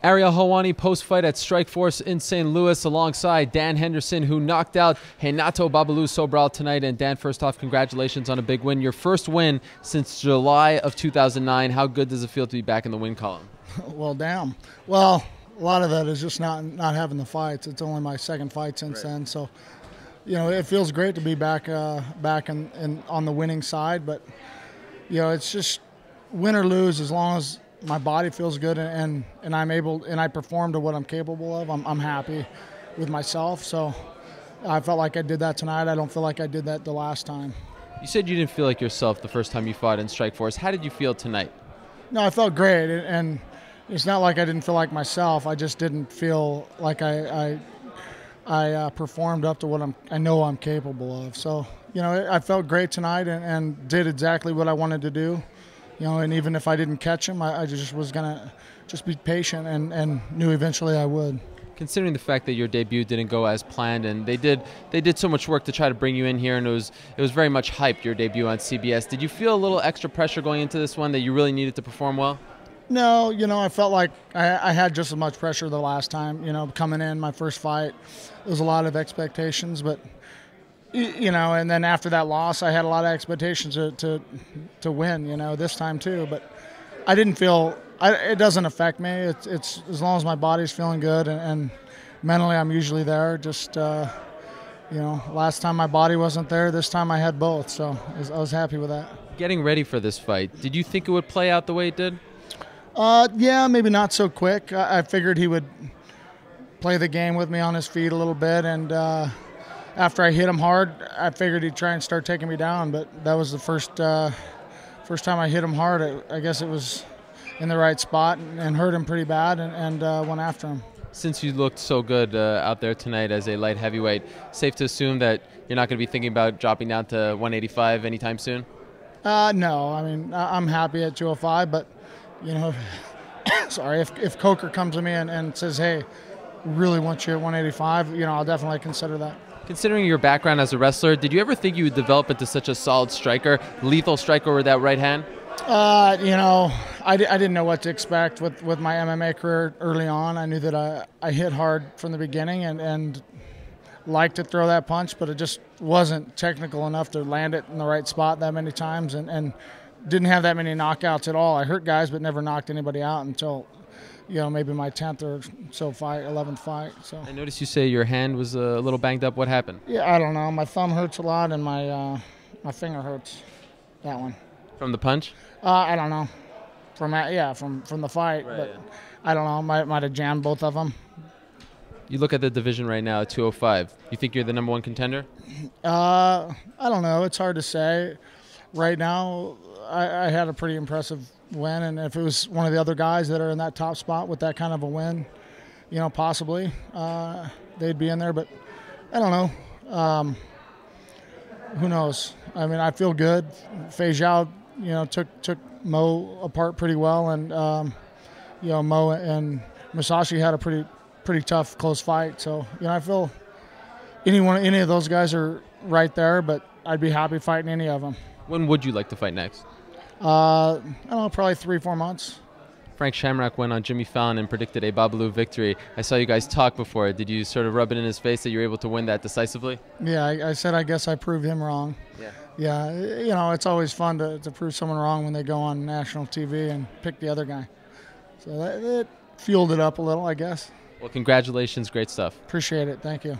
Ariel Helwani post-fight at Strikeforce in St. Louis alongside Dan Henderson, who knocked out Renato Babalu Sobral tonight. And Dan, first off, congratulations on a big win. Your first win since July of 2009. How good does it feel to be back in the win column? Well, damn. Well, a lot of that is just not having the fights. It's only my second fight since then. So, you know, it feels great to be back on the winning side. But, you know, it's just win or lose, as long as my body feels good and I'm able and I perform to what I'm capable of, I'm happy with myself. So I felt like I did that tonight. I don't feel like I did that the last time. You said you didn't feel like yourself the first time you fought in Strikeforce. How did you feel tonight? No, I felt great, and it's not like I didn't feel like myself. I just didn't feel like I performed up to what I know I'm capable of. So, you know, I felt great tonight and did exactly what I wanted to do. You know, and even if I didn't catch him, I just was going to just be patient and knew eventually I would. Considering the fact that your debut didn't go as planned, and they did so much work to try to bring you in here, and it was very much hyped, your debut on CBS. Did you feel a little extra pressure going into this one that you really needed to perform well? No, you know, I felt like I had just as much pressure the last time. You know, coming in my first fight, there was a lot of expectations, but you know, and then after that loss, I had a lot of expectations to win. You know, this time too, but I didn't feel. It doesn't affect me. It's as long as my body's feeling good and mentally I'm usually there. Just you know, last time my body wasn't there. This time I had both, so I was happy with that. Getting ready for this fight, did you think it would play out the way it did? Yeah, maybe not so quick. I figured he would play the game with me on his feet a little bit, and after I hit him hard, I figured he'd try and start taking me down. But that was the first time I hit him hard. I guess it was in the right spot and hurt him pretty bad, and went after him. Since you looked so good out there tonight as a light heavyweight, safe to assume that you're not going to be thinking about dropping down to 185 anytime soon? No, I mean, I'm happy at 205, but, you know, sorry, if Coker comes to me and says, hey, really want you at 185, you know, I'll definitely consider that. Considering your background as a wrestler, did you ever think you would develop into such a solid striker, lethal striker with that right hand? You know, I didn't know what to expect with my MMA career early on. I knew that I hit hard from the beginning and liked to throw that punch, but it just wasn't technical enough to land it in the right spot that many times, and didn't have that many knockouts at all. I hurt guys but never knocked anybody out until, you know, maybe my 10th or so fight, 11th fight. So I noticed you say your hand was a little banged up. What happened? Yeah, I don't know. My thumb hurts a lot, and my finger hurts. That one. From the punch? I don't know. From the fight, right, but yeah. I don't know. Might have jammed both of them. You look at the division right now at 205. You think you're the #1 contender? I don't know. It's hard to say. Right now, I had a pretty impressive win, and if it was one of the other guys that are in that top spot with that kind of a win, you know, possibly they'd be in there. But I don't know. Who knows? I mean, I feel good. Fejao, you know, took Mo apart pretty well, and you know, Mo and Musashi had a pretty tough, close fight. So, you know, I feel any of those guys are right there, but I'd be happy fighting any of them. When would you like to fight next? I don't know, probably 3-4 months. Frank Shamrock went on Jimmy Fallon and predicted a Babalu victory. I saw you guys talk before. Did you sort of rub it in his face that you were able to win that decisively? Yeah, I said I guess I proved him wrong. Yeah, you know, it's always fun to prove someone wrong when they go on national TV and pick the other guy. So that fueled it up a little, I guess. Well, congratulations. Great stuff. Appreciate it. Thank you.